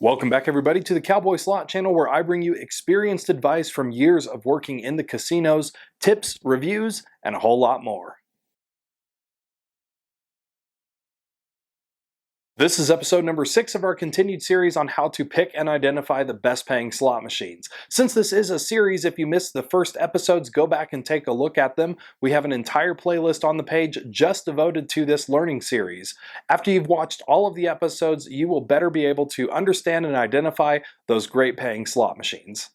Welcome back everybody to the Cowboy Slot channel, where I bring you experienced advice from years of working in the casinos, tips, reviews, and a whole lot more. This is episode number 6 of our continued series on how to pick and identify the best paying slot machines. Since this is a series, if you missed the first episodes, go back and take a look at them. We have an entire playlist on the page just devoted to this learning series. After you've watched all of the episodes, you will better be able to understand and identify those great paying slot machines.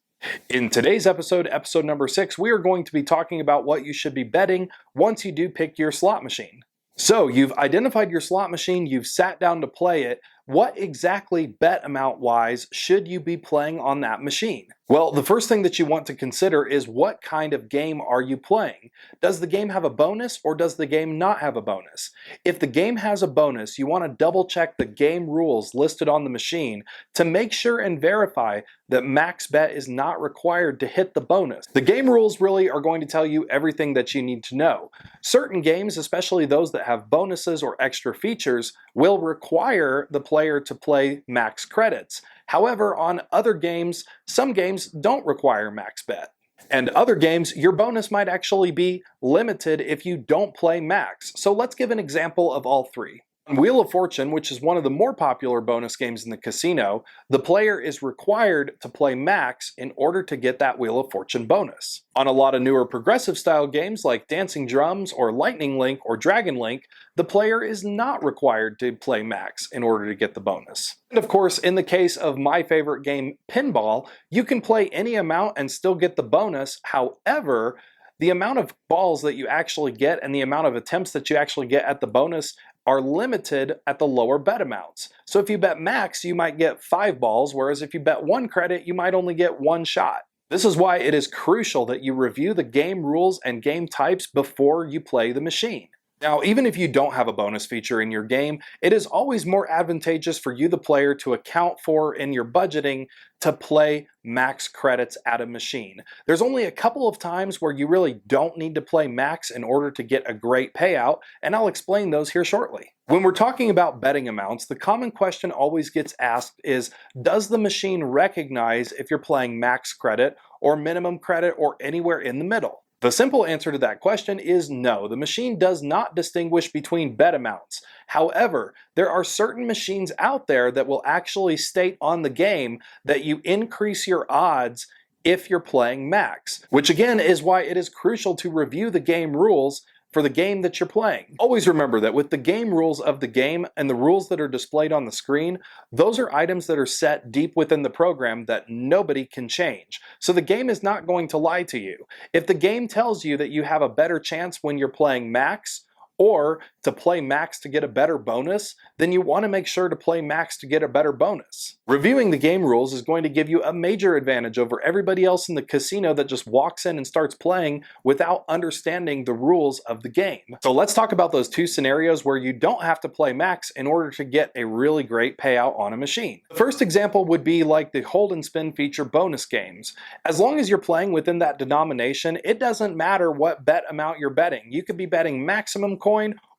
In today's episode, episode number 6, we are going to be talking about what you should be betting once you do pick your slot machine. So you've identified your slot machine, you've sat down to play it. What exactly bet amount wise should you be playing on that machine? Well, the first thing that you want to consider is what kind of game are you playing? Does the game have a bonus or does the game not have a bonus? If the game has a bonus, you want to double check the game rules listed on the machine to make sure and verify that max bet is not required to hit the bonus. The game rules really are going to tell you everything that you need to know. Certain games, especially those that have bonuses or extra features, will require the player to play max credits. However, on other games, some games don't require max bet. And other games, your bonus might actually be limited if you don't play max. So let's give an example of all three. On Wheel of Fortune, which is one of the more popular bonus games in the casino, the player is required to play max in order to get that Wheel of Fortune bonus. On a lot of newer progressive style games like Dancing Drums or Lightning Link or Dragon Link, the player is not required to play max in order to get the bonus. And of course, in the case of my favorite game, Pinball, you can play any amount and still get the bonus. However, the amount of balls that you actually get and the amount of attempts that you actually get at the bonus are limited at the lower bet amounts. So if you bet max, you might get 5 balls, whereas if you bet 1 credit, you might only get 1 shot. This is why it is crucial that you review the game rules and game types before you play the machine. Now, even if you don't have a bonus feature in your game, it is always more advantageous for you, the player, to account for in your budgeting to play max credits at a machine. There's only a couple of times where you really don't need to play max in order to get a great payout, and I'll explain those here shortly. When we're talking about betting amounts, the common question always gets asked is, does the machine recognize if you're playing max credit or minimum credit or anywhere in the middle? The simple answer to that question is no. The machine does not distinguish between bet amounts. However, there are certain machines out there that will actually state on the game that you increase your odds if you're playing max, which again is why it is crucial to review the game rules for the game that you're playing. Always remember that with the game rules of the game and the rules that are displayed on the screen, those are items that are set deep within the program that nobody can change. So the game is not going to lie to you. If the game tells you that you have a better chance when you're playing max, or to play max to get a better bonus, then you want to make sure to play max to get a better bonus. Reviewing the game rules is going to give you a major advantage over everybody else in the casino that just walks in and starts playing without understanding the rules of the game. So let's talk about those two scenarios where you don't have to play max in order to get a really great payout on a machine. The first example would be like the hold and spin feature bonus games. As long as you're playing within that denomination, it doesn't matter what bet amount you're betting. You could be betting maximum coin,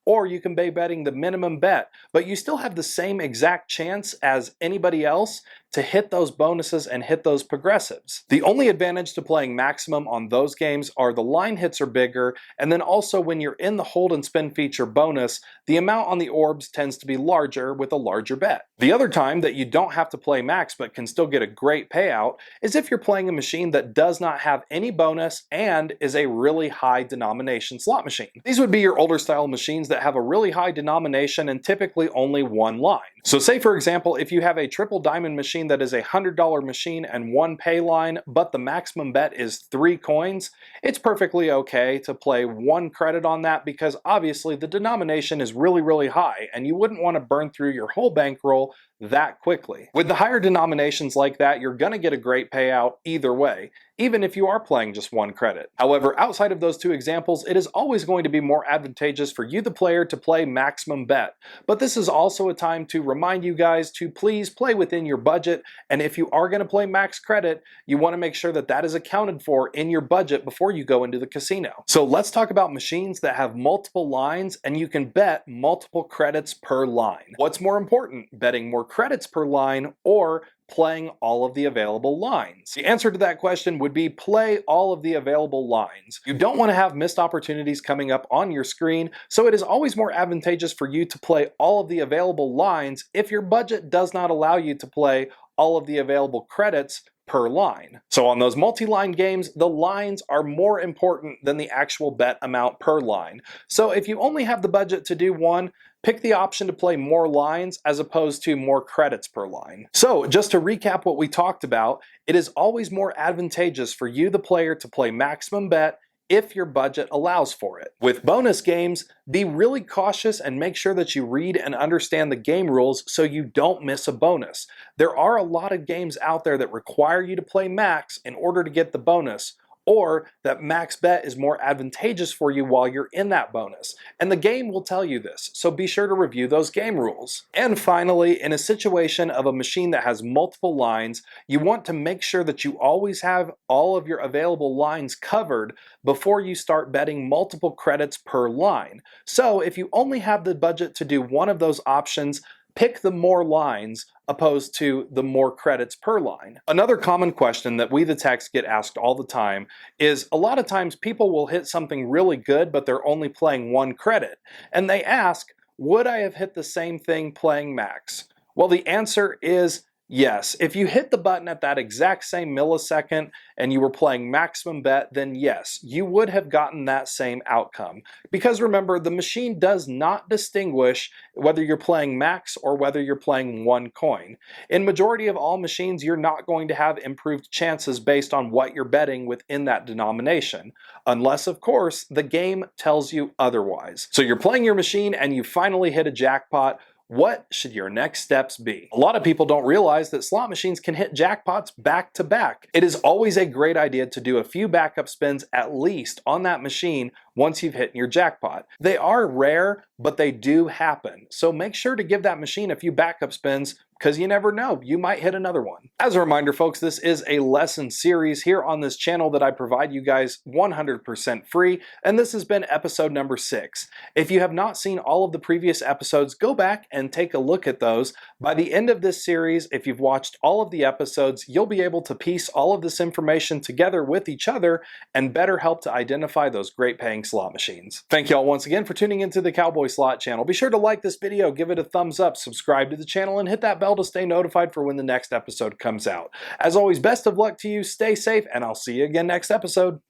or you can be betting the minimum bet, but you still have the same exact chance as anybody else to hit those bonuses and hit those progressives. The only advantage to playing maximum on those games are the line hits are bigger, and then also when you're in the hold and spin feature bonus, the amount on the orbs tends to be larger with a larger bet. The other time that you don't have to play max but can still get a great payout is if you're playing a machine that does not have any bonus and is a really high denomination slot machine. These would be your older style machines that have a really high denomination and typically only one line. So say for example, if you have a triple diamond machine that is a $100 machine and one pay line, but the maximum bet is 3 coins, it's perfectly okay to play 1 credit on that because obviously the denomination is really high and you wouldn't want to burn through your whole bankroll that quickly. With the higher denominations like that, you're going to get a great payout either way, even if you are playing just 1 credit. However, outside of those two examples, it is always going to be more advantageous for you, the player, to play maximum bet. But this is also a time to remind you guys to please play within your budget, and if you are going to play max credit, you want to make sure that that is accounted for in your budget before you go into the casino. So let's talk about machines that have multiple lines and you can bet multiple credits per line. What's more important, betting more credits per line or playing all of the available lines? The answer to that question would be play all of the available lines. You don't want to have missed opportunities coming up on your screen, so it is always more advantageous for you to play all of the available lines if your budget does not allow you to play all of the available credits per line. So on those multi-line games, the lines are more important than the actual bet amount per line. So if you only have the budget to do one, pick the option to play more lines as opposed to more credits per line. So just to recap what we talked about, it is always more advantageous for you, the player, to play maximum bet if your budget allows for it. With bonus games, be really cautious and make sure that you read and understand the game rules so you don't miss a bonus. There are a lot of games out there that require you to play max in order to get the bonus, or that max bet is more advantageous for you while you're in that bonus. And the game will tell you this, so be sure to review those game rules. And finally, in a situation of a machine that has multiple lines, you want to make sure that you always have all of your available lines covered before you start betting multiple credits per line. So if you only have the budget to do one of those options, pick the more lines opposed to the more credits per line. Another common question that we the techs get asked all the time is a lot of times people will hit something really good but they're only playing one credit. And they ask, would I have hit the same thing playing max? Well, the answer is yes. If you hit the button at that exact same millisecond and you were playing maximum bet, then yes, you would have gotten that same outcome. Because remember, the machine does not distinguish whether you're playing max or whether you're playing one coin. In majority of all machines, you're not going to have improved chances based on what you're betting within that denomination. Unless, of course, the game tells you otherwise. So you're playing your machine and you finally hit a jackpot. What should your next steps be? A lot of people don't realize that slot machines can hit jackpots back to back. It is always a great idea to do a few backup spins at least on that machine once you've hit your jackpot. They are rare, but they do happen. So make sure to give that machine a few backup spins because you never know, you might hit another one. As a reminder, folks, this is a lesson series here on this channel that I provide you guys 100% free, and this has been episode number 6. If you have not seen all of the previous episodes, go back and take a look at those. By the end of this series, if you've watched all of the episodes, you'll be able to piece all of this information together with each other and better help to identify those great paying slot machines. Thank y'all once again for tuning into the Cowboy Slot channel. Be sure to like this video, give it a thumbs up, subscribe to the channel, and hit that bell to stay notified for when the next episode comes out. As always, best of luck to you, stay safe, and I'll see you again next episode.